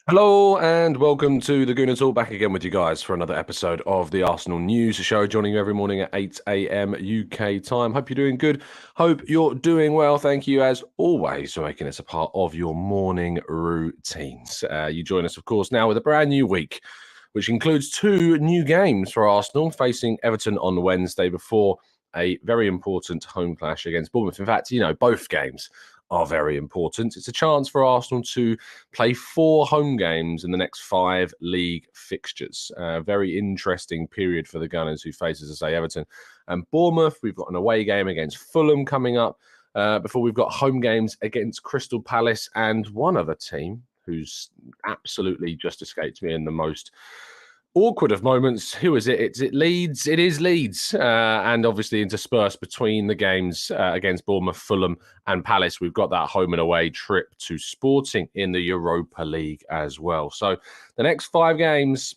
Hello and welcome to the Gooner Talk. Back again with you guys for another episode of the Arsenal News Show, joining you every morning at 8 a.m. UK time. Hope you're doing good. Hope you're doing well. Thank you, as always, for making us a part of your morning routines. You join us, of course, now with a brand new week, which includes two new games for Arsenal, facing Everton on Wednesday before a very important home clash against Bournemouth. In fact, both games are very important. It's a chance for Arsenal to play 4 home games in the next 5 league fixtures. Very interesting period for the Gunners, who face, as I say, Everton and Bournemouth. We've got an away game against Fulham coming up before we've got home games against Crystal Palace and one other team who's absolutely just escaped me in the most awkward of moments. Who is it? It's Leeds. It is Leeds. And obviously interspersed between the games against Bournemouth, Fulham and Palace, we've got that home and away trip to Sporting in the Europa League as well. So the next 5 games,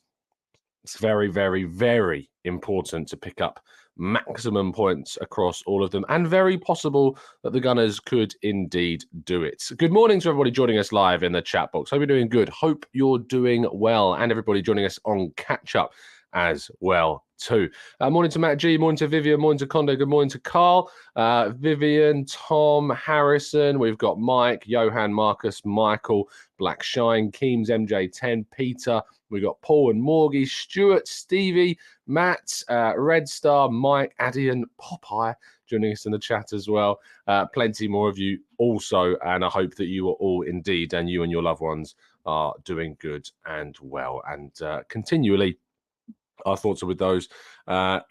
it's very, very, very important to pick up maximum points across all of them, and very possible that the Gunners could indeed do it. Good morning to everybody joining us live in the chat box. Hope you're doing good. Hope you're doing well, and everybody joining us on catch up as well too. Morning to Matt G, morning to Vivian, morning to Conde, good morning to Carl, Vivian, Tom, Harrison. We've got Mike, Johan, Marcus, Michael, Black Shine, Keems, MJ10, Peter. We've got Paul and Morgie, Stuart, Stevie, Matt, Red Star, Mike, Addy, and Popeye joining us in the chat as well. Plenty more of you also, and I hope that you are all indeed, and you and your loved ones are doing good and well. And continually, our thoughts are with those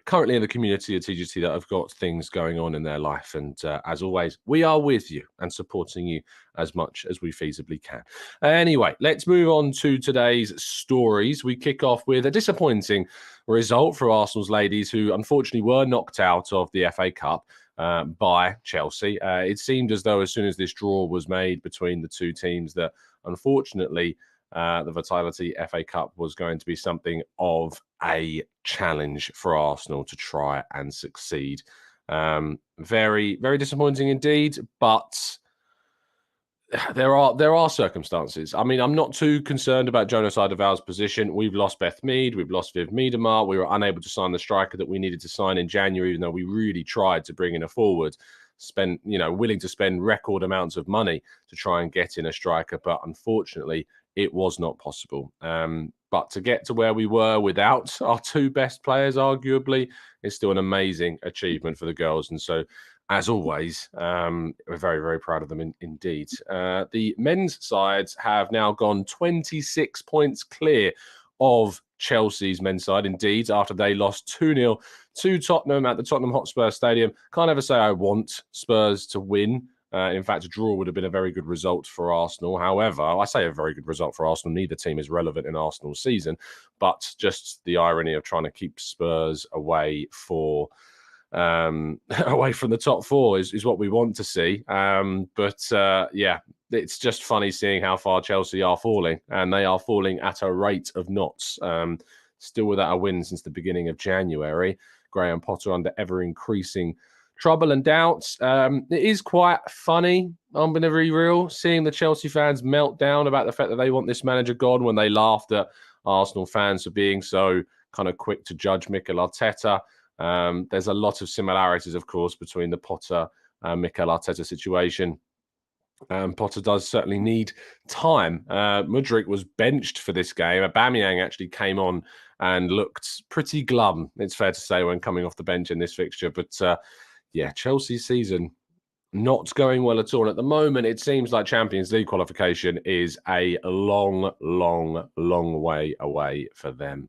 currently in the community at TGT that have got things going on in their life. And as always, we are with you and supporting you as much as we feasibly can. Anyway, let's move on to today's stories. We kick off with a disappointing result for Arsenal's ladies, who unfortunately were knocked out of the FA Cup by Chelsea. It seemed as though as soon as this draw was made between the two teams that unfortunately the Vitality FA Cup was going to be something of a challenge for Arsenal to try and succeed. Very, very disappointing indeed, but there are circumstances. I mean, I'm not too concerned about Jonas Eidevall's position. We've lost Beth Mead, we've lost Viv Miedemar. We were unable to sign the striker that we needed to sign in January, even though we really tried to bring in a forward. Willing to spend record amounts of money to try and get in a striker, but unfortunately, it was not possible. But to get to where we were without our 2 best players, arguably, is still an amazing achievement for the girls. And so, as always, we're very, very proud of them indeed. The men's sides have now gone 26 points clear of Chelsea's men's side, indeed, after they lost 2-0 to Tottenham at the Tottenham Hotspur Stadium. Can't ever say I want Spurs to win. In fact, a draw would have been a very good result for Arsenal. However, I say a very good result for Arsenal. Neither team is relevant in Arsenal's season, but just the irony of trying to keep Spurs away from the top 4 is what we want to see. Yeah, it's just funny seeing how far Chelsea are falling, and they are falling at a rate of knots. Still without a win since the beginning of January. Graham Potter under ever-increasing trouble and doubts. It is quite funny, I'm going to be real, seeing the Chelsea fans melt down about the fact that they want this manager gone when they laughed at Arsenal fans for being so kind of quick to judge Mikel Arteta. There's a lot of similarities, of course, between the Potter and Mikel Arteta situation. Potter does certainly need time. Mudryk was benched for this game. Aubameyang actually came on and looked pretty glum, it's fair to say, when coming off the bench in this fixture. But yeah, Chelsea's season not going well at all. And at the moment, it seems like Champions League qualification is a long, long, long way away for them.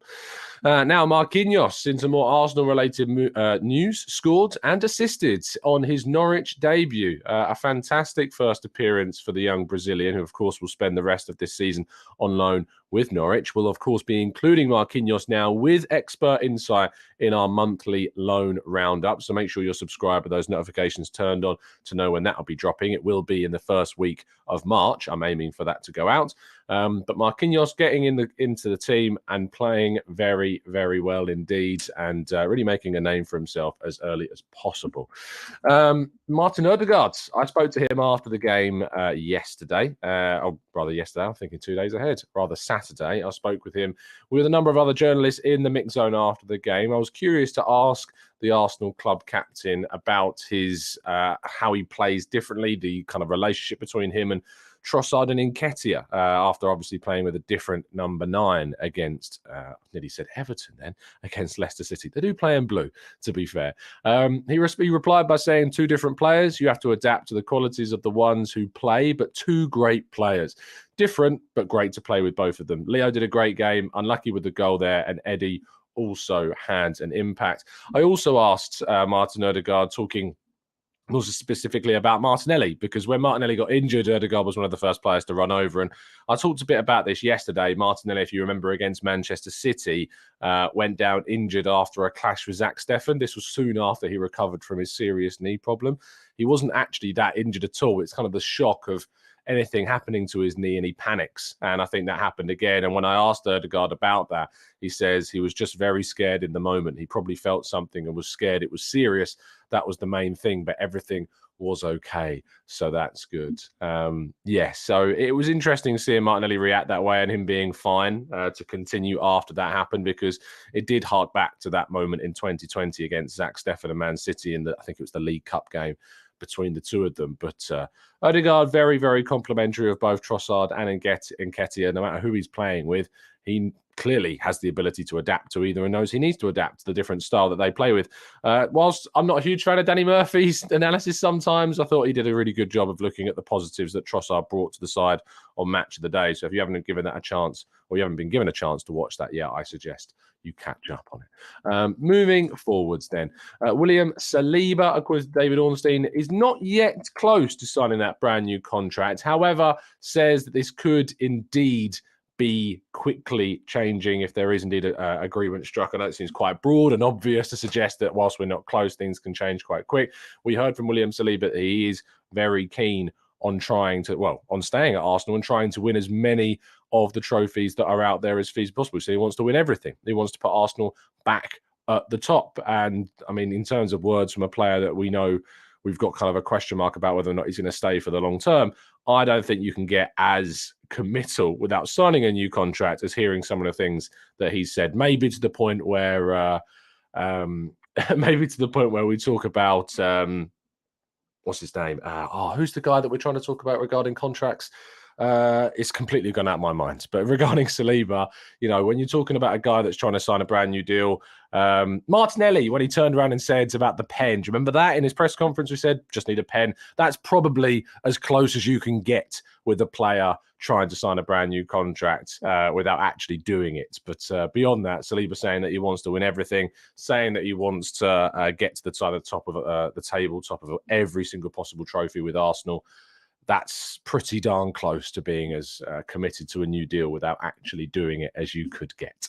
Now, Marquinhos, into more Arsenal-related news, scored and assisted on his Norwich debut. A fantastic first appearance for the young Brazilian, who, of course, will spend the rest of this season on loan with Norwich. We'll, of course, be including Marquinhos now with expert insight in our monthly loan roundup. So make sure you're subscribed with those notifications turned on to know when that will be dropping. It will be in the first week of March. I'm aiming for that to go out. But Marquinhos getting into the team and playing very, very well indeed, and really making a name for himself as early as possible. Martin Odegaard, I spoke to him after the game yesterday, yesterday, I'm thinking 2 days ahead, rather Saturday. I spoke with him with a number of other journalists in the mix zone after the game. I was curious to ask the Arsenal club captain about his how he plays differently, the kind of relationship between him and Trossard and Nketiah, after obviously playing with a different number 9 against, I nearly said Everton then, against Leicester City. They do play in blue, to be fair. He replied by saying 2 different players. You have to adapt to the qualities of the ones who play, but 2 great players. Different, but great to play with both of them. Leo did a great game, unlucky with the goal there, and Eddie also had an impact. I also asked Martin Odegaard, talking also specifically about Martinelli, because when Martinelli got injured, Odegaard was one of the first players to run over. And I talked a bit about this yesterday. Martinelli, if you remember, against Manchester City, went down injured after a clash with Zach Steffen. This was soon after he recovered from his serious knee problem. He wasn't actually that injured at all. It's kind of the shock of anything happening to his knee, and he panics. And I think that happened again. And when I asked Odegaard about that, he says he was just very scared in the moment. He probably felt something and was scared. It was serious. That was the main thing, but everything was okay. So that's good. So it was interesting seeing Martinelli react that way and him being fine to continue after that happened, because it did hark back to that moment in 2020 against Zach Steffen and Man City in I think it was the League Cup game between the two of them. But Odegaard, very, very complimentary of both Trossard and Nketiah. No matter who he's playing with, he clearly has the ability to adapt to either and knows he needs to adapt to the different style that they play with. Whilst I'm not a huge fan of Danny Murphy's analysis sometimes, I thought he did a really good job of looking at the positives that Trossard brought to the side on Match of the Day. So if you haven't given that a chance, or you haven't been given a chance to watch that yet, I suggest you catch up on it. Moving forwards then, William Saliba, of course, David Ornstein is not yet close to signing that brand new contract. However, says that this could indeed be quickly changing if there is indeed an agreement struck. I know it seems quite broad and obvious to suggest that whilst we're not close, things can change quite quick. We heard from William Saliba that he is very keen on on staying at Arsenal and trying to win as many of the trophies that are out there as feasible possible. So he wants to win everything. He wants to put Arsenal back at the top. And I mean, in terms of words from a player that we know we've got kind of a question mark about whether or not he's going to stay for the long term, I don't think you can get as committal without signing a new contract as hearing some of the things that he said. Maybe to the point where, we talk about what's his name? Who's the guy that we're trying to talk about regarding contracts? It's completely gone out of my mind. But regarding Saliba, when you're talking about a guy that's trying to sign a brand new deal, Martinelli, when he turned around and said about the pen, do you remember that in his press conference? We said, just need a pen. That's probably as close as you can get with a player trying to sign a brand new contract without actually doing it. But beyond that, Saliba saying that he wants to win everything, saying that he wants to get to the top of the table, top of every single possible trophy with Arsenal. That's pretty darn close to being as committed to a new deal without actually doing it as you could get.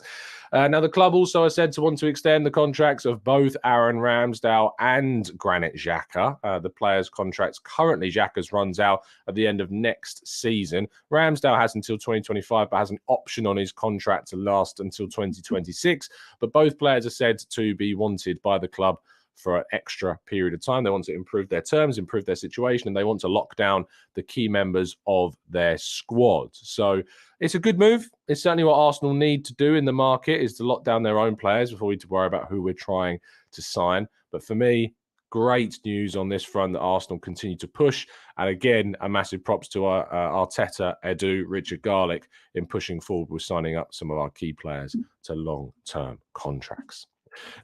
Now, the club also has said to want to extend the contracts of both Aaron Ramsdale and Granit Xhaka. The players' contracts currently, Xhaka's runs out at the end of next season. Ramsdale has until 2025, but has an option on his contract to last until 2026. But both players are said to be wanted by the club for an extra period of time. They want to improve their terms, improve their situation, and they want to lock down the key members of their squad. So it's a good move. It's certainly what Arsenal need to do in the market, is to lock down their own players before we need to worry about who we're trying to sign. But for me, great news on this front that Arsenal continue to push. And again, a massive props to Arteta, Edu, Richard Garlick in pushing forward with signing up some of our key players to long-term contracts.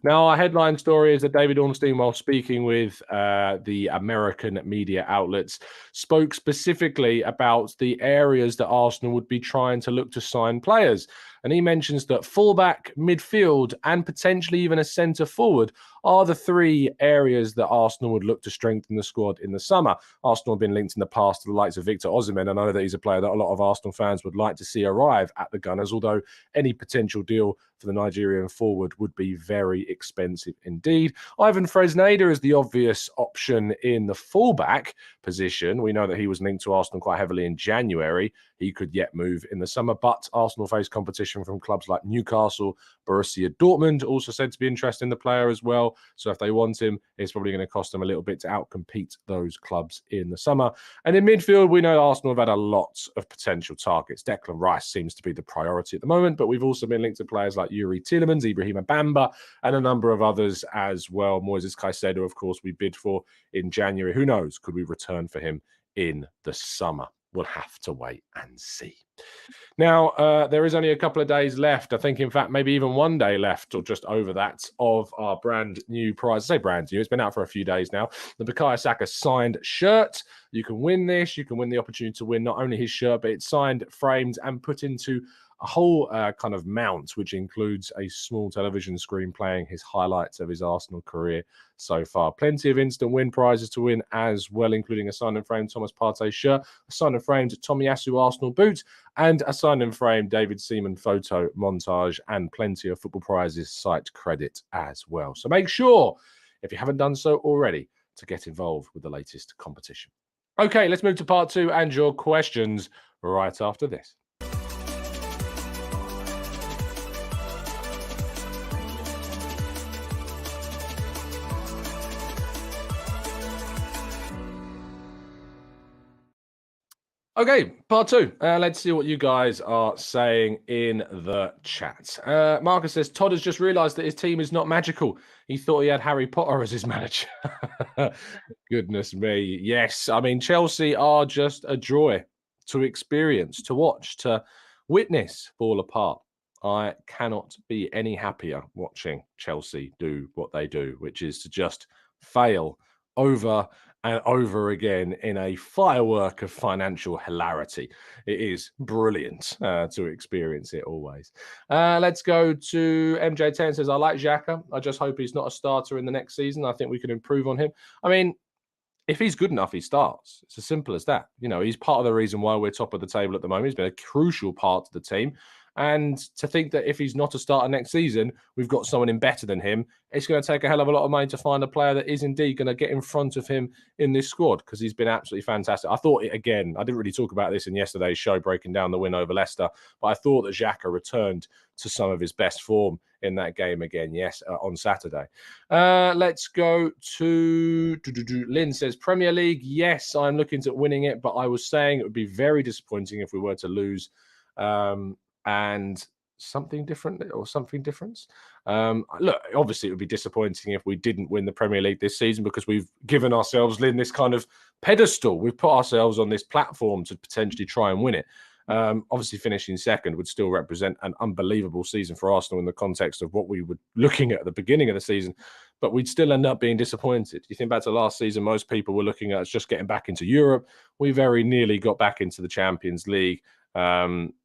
Now, our headline story is that David Ornstein, while speaking with the American media outlets, spoke specifically about the areas that Arsenal would be trying to look to sign players. And he mentions that fullback, midfield, and potentially even a centre forward are the three areas that Arsenal would look to strengthen the squad in the summer. Arsenal have been linked in the past to the likes of Victor Osimhen. I know that he's a player that a lot of Arsenal fans would like to see arrive at the Gunners, although any potential deal for the Nigerian forward would be very expensive indeed. Ivan Fresneda is the obvious option in the fullback position. We know that he was linked to Arsenal quite heavily in January. He could yet move in the summer, but Arsenal face competition from clubs like Newcastle, Borussia Dortmund, also said to be interested in the player as well. So if they want him, it's probably going to cost them a little bit to outcompete those clubs in the summer. And in midfield, we know Arsenal have had a lot of potential targets. Declan Rice seems to be the priority at the moment, but we've also been linked to players like Yuri Tielemans, Ibrahima Bamba, and a number of others as well. Moises Caicedo, of course, we bid for in January. Who knows? Could we return for him in the summer? We'll have to wait and see. Now, there is only a couple of days left. I think, in fact, maybe even one day left or just over that of our brand new prize. I say brand new. It's been out for a few days now. The Bukayo Saka signed shirt. You can win this. You can win the opportunity to win not only his shirt, but it's signed, framed, and put into a whole kind of mount, which includes a small television screen playing his highlights of his Arsenal career so far. Plenty of instant win prizes to win as well, including a signed and framed Thomas Partey shirt, a signed and framed Tomiyasu Arsenal boot, and a signed and framed David Seaman photo montage, and plenty of football prizes site credit as well. So make sure, if you haven't done so already, to get involved with the latest competition. Okay, let's move to part two and your questions right after this. Okay, part two. Let's see what you guys are saying in the chat. Marcus says, Todd has just realised that his team is not magical. He thought he had Harry Potter as his manager. Goodness me. Yes, I mean, Chelsea are just a joy to experience, to watch, to witness fall apart. I cannot be any happier watching Chelsea do what they do, which is to just fail over and over again in a firework of financial hilarity. It is brilliant to experience it always. Let's go to MJ10 says, I like Xhaka. I just hope he's not a starter in the next season. I think we can improve on him. I mean, if he's good enough, he starts. It's as simple as that. You know, he's part of the reason why we're top of the table at the moment. He's been a crucial part of the team. And to think that if he's not a starter next season, we've got someone in better than him, it's going to take a hell of a lot of money to find a player that is indeed going to get in front of him in this squad, because he's been absolutely fantastic. I thought, again, I didn't really talk about this in yesterday's show, breaking down the win over Leicester, but I thought that Xhaka returned to some of his best form in that game again, yes, on Saturday. Let's go to Lynn says, Premier League, yes, I'm looking at winning it, but I was saying it would be very disappointing if we were to lose. And something different. Look, obviously it would be disappointing if we didn't win the Premier League this season, because we've given ourselves, Lynn, this kind of pedestal. We've put ourselves on this platform to potentially try and win it. Obviously finishing second would still represent an unbelievable season for Arsenal in the context of what we were looking at the beginning of the season, but we'd still end up being disappointed. You think back to last season, most people were looking at us just getting back into Europe. We very nearly got back into the Champions League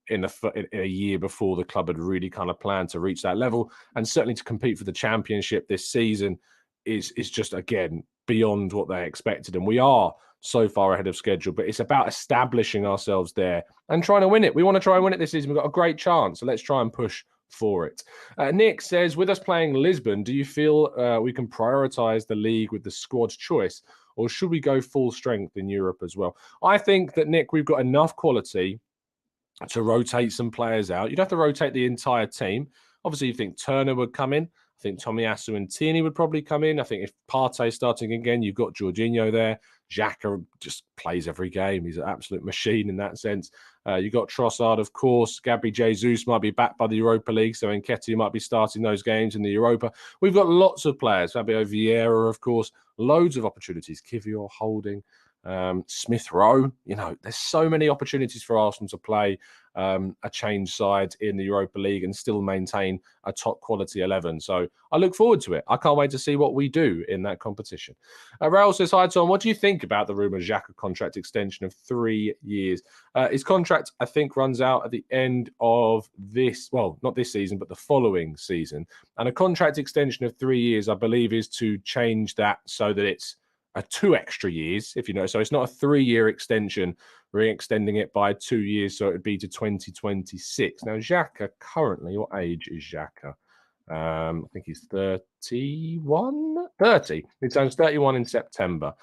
in a year before the club had really kind of planned to reach that level, and certainly to compete for the Championship this season is just, again, beyond what they expected. And we are so far ahead of schedule, but it's about establishing ourselves there and trying to win it. We want to try and win it this season. We've got a great chance, so let's try and push for it. Nick says, with us playing Lisbon, do you feel we can prioritise the league with the squad choice, or should we go full strength in Europe as well? I think that, Nick, we've got enough quality to rotate some players out. You'd have to rotate the entire team. Obviously, you think Turner would come in. I think Tomiyasu and Tierney would probably come in. I think if Partey's starting again, you've got Jorginho there. Xhaka just plays every game. He's an absolute machine in that sense. You've got Trossard, of course. Gabriel Jesus might be back by the Europa League, so Nketiah might be starting those games in the Europa. We've got lots of players. Fabio Vieira, of course. Loads of opportunities. Kivior, Holding. Smith Rowe. There's so many opportunities for Arsenal to play a change side in the Europa League and still maintain a top quality 11. So I look forward to it. I can't wait to see what we do in that competition. Raul says, hi, Tom. What do you think about the rumored Xhaka contract extension of 3 years? His contract, I think, runs out at the end of not this season, but the following season. And a contract extension of 3 years, I believe, is to change that so that it's 2 extra years, if you know. So it's not a 3-year extension. We're extending it by 2 years, so it would be to 2026. Now, Xhaka currently, what age is Xhaka? I think he's 31? 30. He turns 31 in September.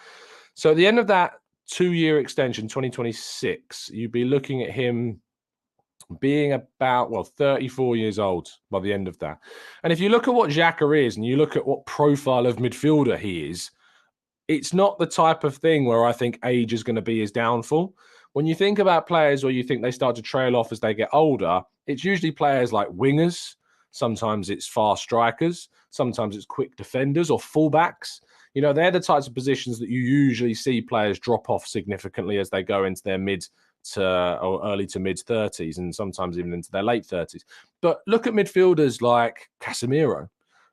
So at the end of that 2-year extension, 2026, you'd be looking at him being about 34 years old by the end of that. And if you look at what Xhaka is and you look at what profile of midfielder he is, it's not the type of thing where I think age is going to be his downfall. When you think about players or you think they start to trail off as they get older, it's usually players like wingers. Sometimes it's fast strikers. Sometimes it's quick defenders or fullbacks. They're the types of positions that you usually see players drop off significantly as they go into their early to mid 30s and sometimes even into their late 30s. But look at midfielders like Casemiro.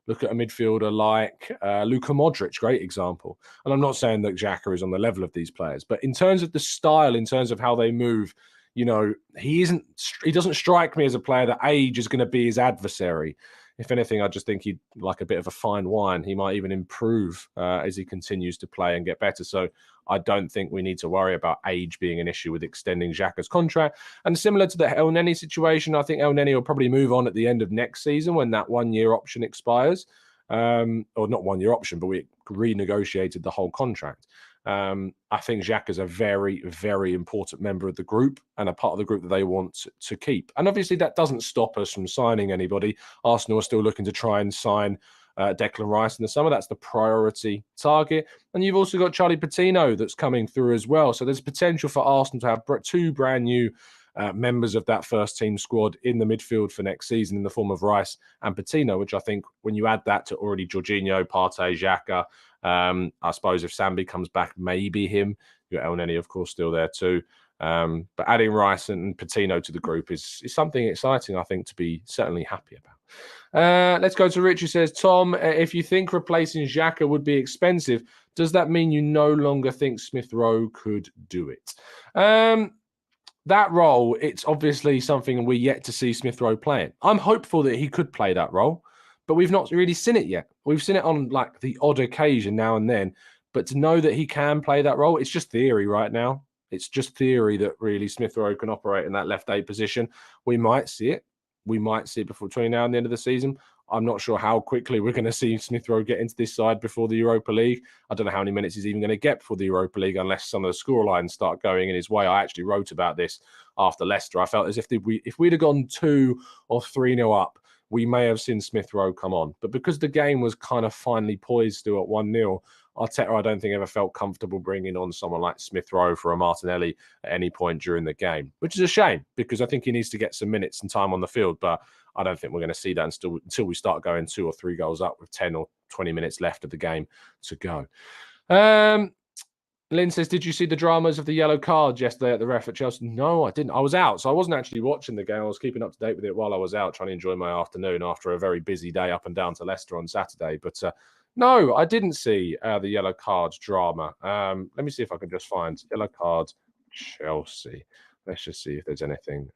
Look at a midfielder like Luka Modric, great example. And I'm not saying that Xhaka is on the level of these players, but in terms of the style, in terms of how they move, he doesn't strike me as a player that age is going to be his adversary. If anything, I just think he'd like a bit of a fine wine. He might even improve as he continues to play and get better. So I don't think we need to worry about age being an issue with extending Xhaka's contract. And similar to the El Neni situation, I think El Neni will probably move on at the end of next season when that 1-year option expires. Or not 1-year option, but we renegotiated the whole contract. I think Xhaka is a very, very important member of the group and a part of the group that they want to keep. And obviously that doesn't stop us from signing anybody. Arsenal are still looking to try and sign Declan Rice in the summer. That's the priority target. And you've also got Charlie Patino that's coming through as well. So there's potential for Arsenal to have 2 brand new members of that first team squad in the midfield for next season in the form of Rice and Patino, which I think when you add that to already Jorginho, Partey, Xhaka, I suppose if Sambi comes back, maybe him. You've got El Neni, of course, still there too. But adding Rice and Patino to the group is something exciting, I think, to be certainly happy about. Let's go to Rich, who says, Tom, if you think replacing Xhaka would be expensive, does that mean you no longer think Smith Rowe could do it? That role, it's obviously something we're yet to see Smith Rowe playing. I'm hopeful that he could play that role, but we've not really seen it yet. We've seen it on like the odd occasion now and then, but to know that he can play that role, it's just theory right now. It's just theory that really Smith Rowe can operate in that left 8 position. We might see it. We might see it between now and the end of the season. I'm not sure how quickly we're going to see Smith Rowe get into this side before the Europa League. I don't know how many minutes he's even going to get before the Europa League unless some of the scorelines start going in his way. I actually wrote about this after Leicester. I felt as if we'd have gone 2 or 3-0 up, we may have seen Smith Rowe come on. But because the game was kind of finally poised still at 1-0, Arteta, I don't think, ever felt comfortable bringing on someone like Smith Rowe for a Martinelli at any point during the game, which is a shame because I think he needs to get some minutes and time on the field. But I don't think we're going to see that until we start going 2 or 3 goals up with 10 or 20 minutes left of the game to go. Lynn says, did you see the dramas of the yellow card yesterday at the ref at Chelsea? No, I didn't. I was out, so I wasn't actually watching the game. I was keeping up to date with it while I was out, trying to enjoy my afternoon after a very busy day up and down to Leicester on Saturday. But no, I didn't see the yellow card drama. Let me see if I can just find yellow card Chelsea. Let's just see if there's anything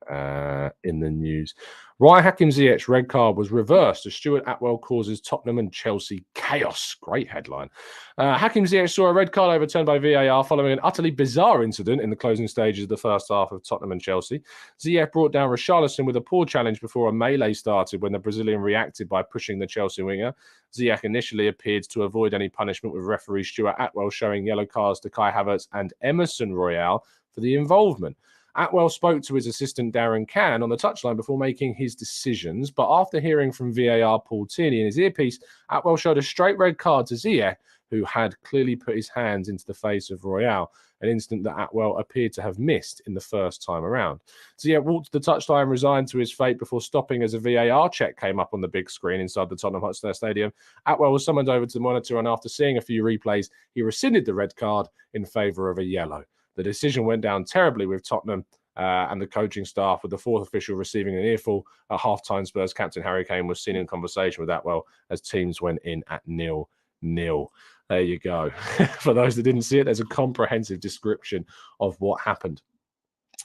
in the news. Ryan Hakim Ziyech's red card was reversed as Stuart Atwell causes Tottenham and Chelsea chaos. Great headline. Hakim Ziyech saw a red card overturned by VAR following an utterly bizarre incident in the closing stages of the first half of Tottenham and Chelsea. Ziyech brought down Richarlison with a poor challenge before a melee started when the Brazilian reacted by pushing the Chelsea winger. Ziyech initially appeared to avoid any punishment, with referee Stuart Atwell showing yellow cards to Kai Havertz and Emerson Royale for the involvement. Atwell spoke to his assistant Darren Cann on the touchline before making his decisions, but after hearing from VAR Paul Tierney in his earpiece, Atwell showed a straight red card to Ziyech, who had clearly put his hands into the face of Royale, an incident that Atwell appeared to have missed in the first time around. So, yeah, walked to the touchline, resigned to his fate before stopping as a VAR check came up on the big screen inside the Tottenham Hotspur Stadium. Atwell was summoned over to the monitor, and after seeing a few replays, he rescinded the red card in favour of a yellow. The decision went down terribly with Tottenham and the coaching staff, with the fourth official receiving an earful. At half-time, Spurs captain Harry Kane was seen in conversation with Atwell as teams went in at 0-0. There you go. For those that didn't see it, there's a comprehensive description of what happened.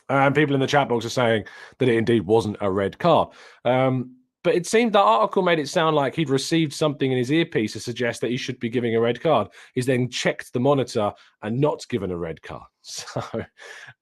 And people in the chat box are saying that it indeed wasn't a red card. But it seemed that article made it sound like he'd received something in his earpiece to suggest that he should be giving a red card. He's then checked the monitor and not given a red card. So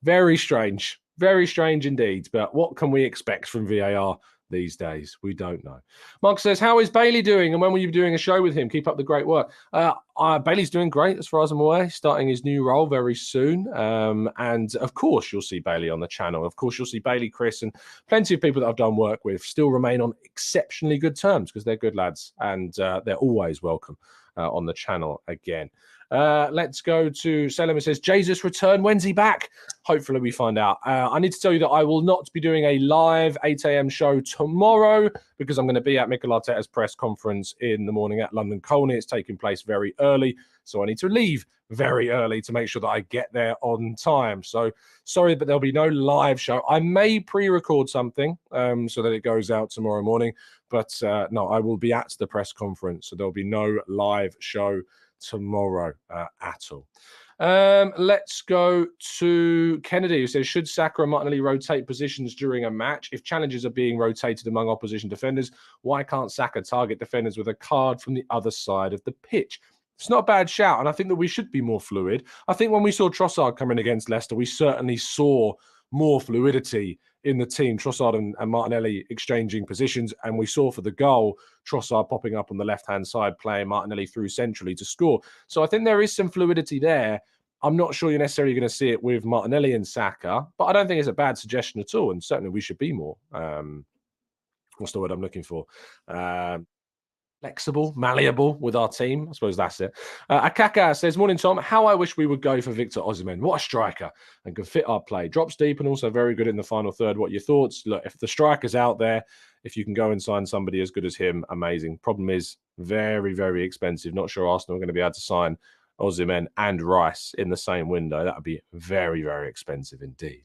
very strange indeed. But what can we expect from VAR these days? We don't know. Mark says, how is Bailey doing? And when will you be doing a show with him? Keep up the great work. Bailey's doing great as far as I'm aware. He's starting his new role very soon. And of course, you'll see Bailey on the channel. Of course, you'll see Bailey, Chris, and plenty of people that I've done work with still remain on exceptionally good terms because they're good lads and they're always welcome on the channel again. Let's go to Saliba. Says, Jesus return. When's he back? Hopefully we find out. I need to tell you that I will not be doing a live 8 a.m. show tomorrow because I'm going to be at Mikel Arteta's press conference in the morning at London Colney. It's taking place very early, so I need to leave very early to make sure that I get there on time. So sorry, but there'll be no live show. I may pre-record something so that it goes out tomorrow morning, but no, I will be at the press conference, so there'll be no live show tomorrow at all. Let's go to Kennedy, who says, should Saka and Martinelli rotate positions during a match? If challenges are being rotated among opposition defenders, why can't Saka target defenders with a card from the other side of the pitch? It's not a bad shout, and I think that we should be more fluid. I think when we saw Trossard come in against Leicester, we certainly saw more fluidity in the team, Trossard and Martinelli exchanging positions, and we saw for the goal, Trossard popping up on the left-hand side, playing Martinelli through centrally to score. So I think there is some fluidity there. I'm not sure you're necessarily going to see it with Martinelli and Saka, but I don't think it's a bad suggestion at all, and certainly we should be more, what's the word I'm looking for? Flexible, malleable with our team. I suppose that's it. Akaka says, morning, Tom. How I wish we would go for Victor Osimhen. What a striker and can fit our play. Drops deep and also very good in the final third. What are your thoughts? Look, if the striker's out there, if you can go and sign somebody as good as him, amazing. Problem is very, very expensive. Not sure Arsenal are going to be able to sign Osimhen and Rice in the same window. That would be very, very expensive indeed.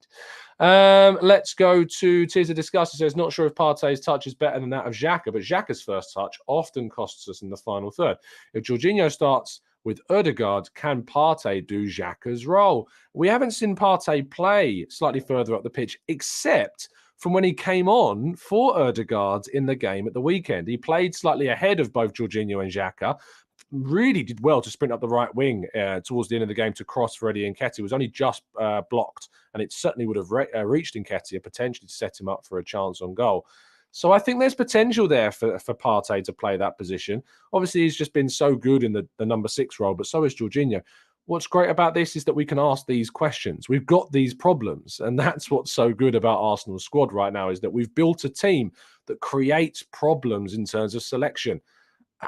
Let's go to Tears of Disgust. It says, not sure if Partey's touch is better than that of Xhaka, but Xhaka's first touch often costs us in the final third. If Jorginho starts with Odegaard, can Partey do Xhaka's role? We haven't seen Partey play slightly further up the pitch, except from when he came on for Odegaard in the game at the weekend. He played slightly ahead of both Jorginho and Xhaka, really did well to sprint up the right wing towards the end of the game to cross for Eddie Nketiah. It was only just blocked, and it certainly would have reached Nketiah potentially to set him up for a chance on goal. So I think there's potential there for Partey to play that position. Obviously, he's just been so good in the number 6 role, but so is Jorginho. What's great about this is that we can ask these questions. We've got these problems, and that's what's so good about Arsenal's squad right now, is that we've built a team that creates problems in terms of selection.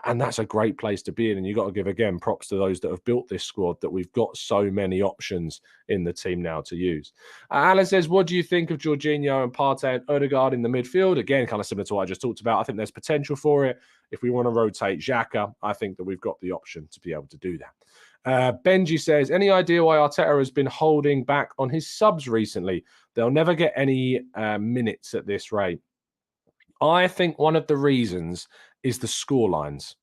And that's a great place to be in. And you've got to give, again, props to those that have built this squad, that we've got so many options in the team now to use. Alan says, what do you think of Jorginho and Partey and Odegaard in the midfield? Again, kind of similar to what I just talked about. I think there's potential for it. If we want to rotate Xhaka, I think that we've got the option to be able to do that. Benji says, any idea why Arteta has been holding back on his subs recently? They'll never get any minutes at this rate. I think one of the reasons is the score lines.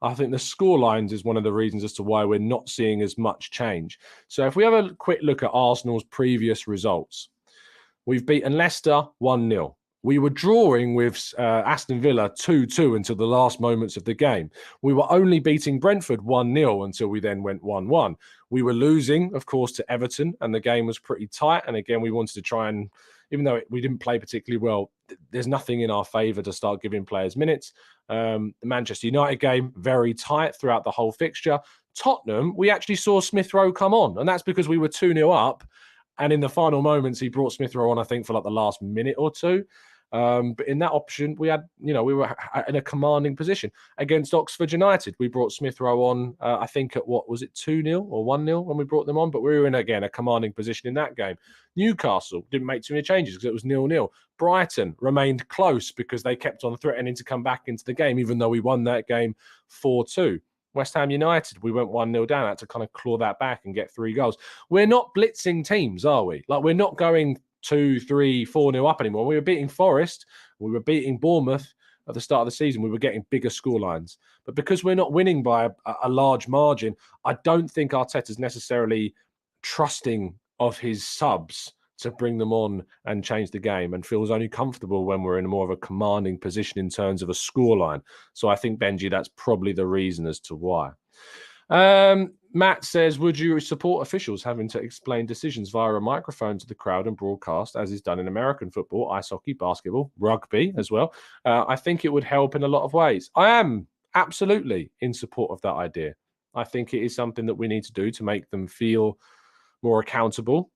I think the score lines is one of the reasons as to why we're not seeing as much change. So if we have a quick look at Arsenal's previous results, we've beaten Leicester 1-0. We were drawing with Aston Villa 2-2 until the last moments of the game. We were only beating Brentford 1-0 until we then went 1-1. We were losing, of course, to Everton, and the game was pretty tight. And again, we wanted to try and, even though we didn't play particularly well, there's nothing in our favour to start giving players minutes. The Manchester United game, very tight throughout the whole fixture. Tottenham, we actually saw Smith Rowe come on, and that's because we were 2-0 up. And in the final moments, he brought Smith Rowe on, I think, for like the last minute or two. But in that option, we were in a commanding position. Against Oxford United, we brought Smith Rowe on, I think at 2-0 or 1-0 when we brought them on, but we were in, again, a commanding position in that game. Newcastle didn't make too many changes because it was 0-0. Brighton remained close because they kept on threatening to come back into the game, even though we won that game 4-2. West Ham United, we went 1-0 down, had to kind of claw that back and get 3 goals. We're not blitzing teams, are we? Like, we're not going 2, 3, 4-0 up anymore. We were beating Forest, we were beating Bournemouth at the start of the season. We were getting bigger scorelines. But because we're not winning by a large margin, I don't think Arteta's necessarily trusting of his subs to bring them on and change the game, and feels only comfortable when we're in more of a commanding position in terms of a scoreline. So I think, Benji, that's probably the reason as to why. Matt says, would you support officials having to explain decisions via a microphone to the crowd and broadcast, as is done in American football, ice hockey, basketball, rugby as well? I think it would help in a lot of ways. I am absolutely in support of that idea. I think it is something that we need to do to make them feel more accountable.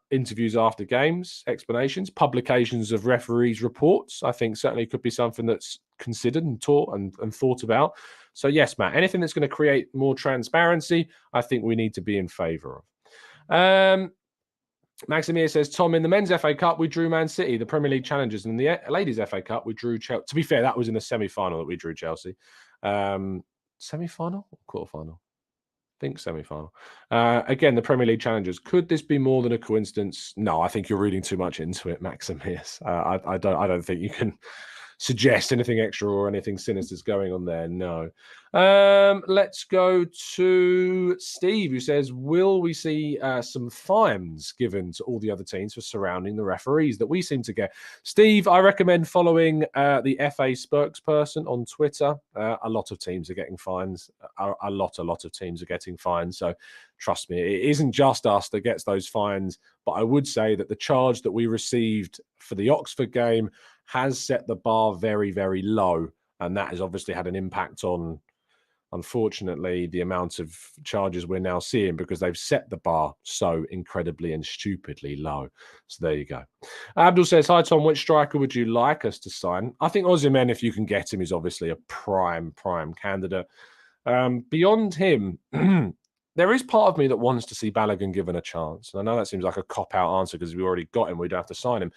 Interviews after games, explanations, publications of referees' reports, I think certainly could be something that's considered and taught and thought about. So yes, Matt, anything that's going to create more transparency, I think we need to be in favour of. Maximia says, Tom, in the men's FA Cup, we drew Man City, the Premier League challengers. And in the ladies' FA Cup, we drew Chelsea. To be fair, that was in the semi-final that we drew Chelsea. Semi-final or quarter-final? I think semi-final. Again, the Premier League challengers. Could this be more than a coincidence? No, I think you're reading too much into it, Maximius. I don't think you can suggest anything extra or anything sinister is going on there. No. Let's go to Steve, who says, will we see some fines given to all the other teams for surrounding the referees that we seem to get? Steve, I recommend following the FA spokesperson on Twitter. A lot of teams are getting fines. A lot of teams are getting fines. So trust me, it isn't just us that gets those fines. But I would say that the charge that we received for the Oxford game has set the bar very, very low. And that has obviously had an impact on, unfortunately, the amount of charges we're now seeing, because they've set the bar so incredibly and stupidly low. So there you go. Abdul says, hi, Tom, which striker would you like us to sign? I think Osimhen, if you can get him, is obviously a prime candidate. Beyond him, there is part of me that wants to see Balogun given a chance. And I know that seems like a cop-out answer because we already got him. We don't have to sign him.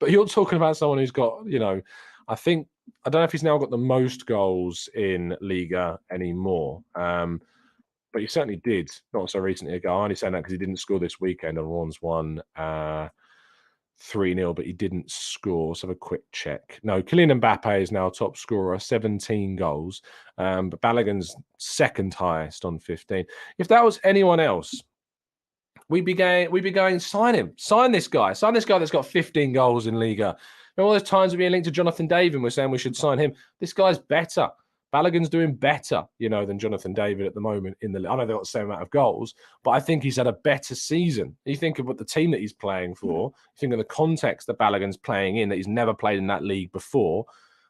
But you're talking about someone who's got, I don't know if he's now got the most goals in Liga anymore. But he certainly did not so recently ago. I'm only saying that because he didn't score this weekend and Ron's won 3-0, but he didn't score. Let's have a quick check. No, Kylian Mbappe is now top scorer, 17 goals. But Balogun's second highest on 15. If that was anyone else, we'd be going, sign him. Sign this guy. Sign this guy that's got 15 goals in Liga. And all those times we're being linked to Jonathan David, we're saying we should sign him. This guy's better. Balogun's doing better, than Jonathan David at the moment in the league. I know they've got the same amount of goals, but I think he's had a better season. You think of what the team that he's playing for, you think of the context that Balogun's playing in, that he's never played in that league before.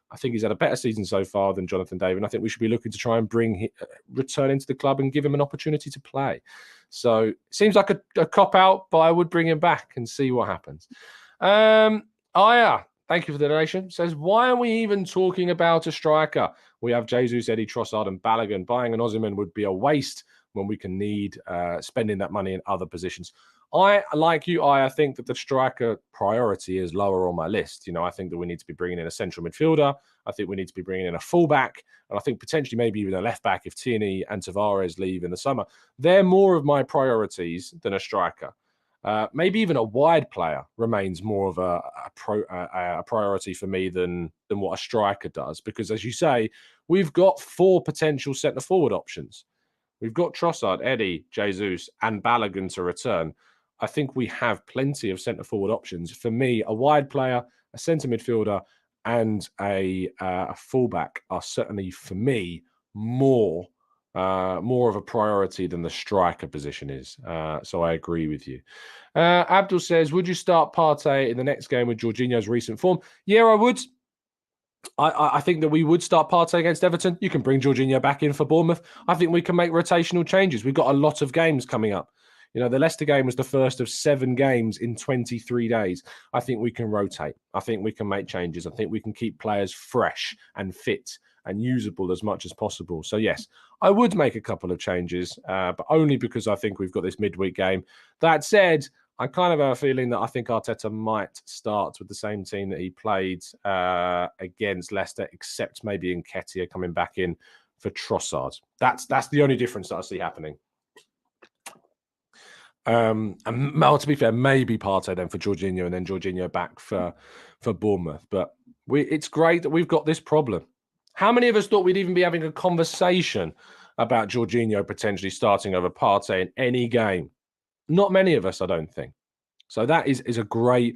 I think he's had a better season so far than Jonathan David. And I think we should be looking to try and return into the club and give him an opportunity to play. So it seems like a cop-out, but I would bring him back and see what happens. Aya, thank you for the donation. Says, why are we even talking about a striker? We have Jesus, Eddie, Trossard and Balogun. Buying an Osimhen would be a waste when we can need spending that money in other positions. I think that the striker priority is lower on my list. I think that we need to be bringing in a central midfielder. I think we need to be bringing in a fullback. And I think potentially maybe even a left back if Tierney and Tavares leave in the summer. They're more of my priorities than a striker. Maybe even a wide player remains more of a priority for me than what a striker does. Because as you say, we've got 4 potential centre-forward options. We've got Trossard, Eddie, Jesus and Balogun to return. I think we have plenty of centre-forward options. For me, a wide player, a centre midfielder and a fullback are certainly, for me, more of a priority than the striker position is. So I agree with you. Abdul says, would you start Partey in the next game with Jorginho's recent form? Yeah, I would. I think that we would start Partey against Everton. You can bring Jorginho back in for Bournemouth. I think we can make rotational changes. We've got a lot of games coming up. You know, the Leicester game was the first of 7 games in 23 days. I think we can rotate. I think we can make changes. I think we can keep players fresh and fit and usable as much as possible. So, yes, I would make a couple of changes, but only because I think we've got this midweek game. That said, I kind of have a feeling that I think Arteta might start with the same team that he played against Leicester, except maybe Nketiah coming back in for Trossard. That's the only difference that I see happening. And well, to be fair, maybe Partey then for Jorginho, and then Jorginho back for Bournemouth. But it's great that we've got this problem. How many of us thought we'd even be having a conversation about Jorginho potentially starting over Partey in any game? Not many of us, I don't think. So that is a great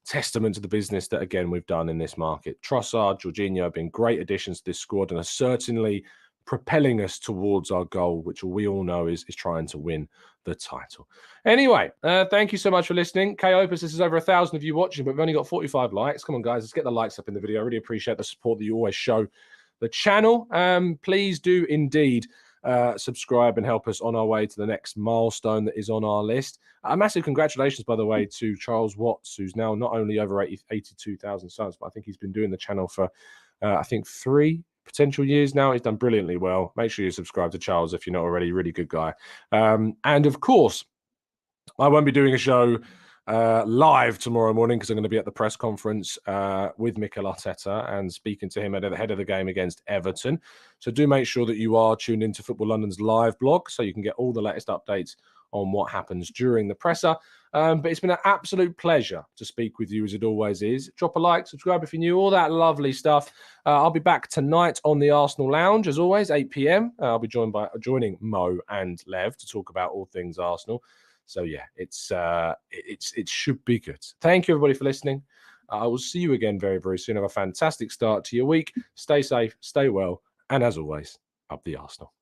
testament to the business that, again, we've done in this market. Trossard, Jorginho have been great additions to this squad and are certainly propelling us towards our goal, which we all know is trying to win the title. Anyway, thank you so much for listening. K-Opus, this is over 1,000 of you watching, but we've only got 45 likes. Come on, guys, let's get the likes up in the video. I really appreciate the support that you always show the channel. Please do indeed subscribe and help us on our way to the next milestone that is on our list. A massive congratulations, by the way, to Charles Watts, who's now not only over 82,000 subs, but I think he's been doing the channel for, I think, 3 potential years now. He's done brilliantly well. Make sure you subscribe to Charles if you're not already. Really good guy. And of course, I won't be doing a show live tomorrow morning because I'm going to be at the press conference with Mikel Arteta and speaking to him ahead of the game against Everton. So do make sure that you are tuned into Football London's live blog so you can get all the latest updates on what happens during the presser. But it's been an absolute pleasure to speak with you, as it always is. Drop a like, subscribe if you're new, all that lovely stuff. I'll be back tonight on the Arsenal Lounge, as always, 8 p.m. I'll be joining Mo and Lev to talk about all things Arsenal. So yeah, it should be good. Thank you, everybody, for listening. I will see you again very, very soon. Have a fantastic start to your week. Stay safe, stay well, and as always, up the Arsenal.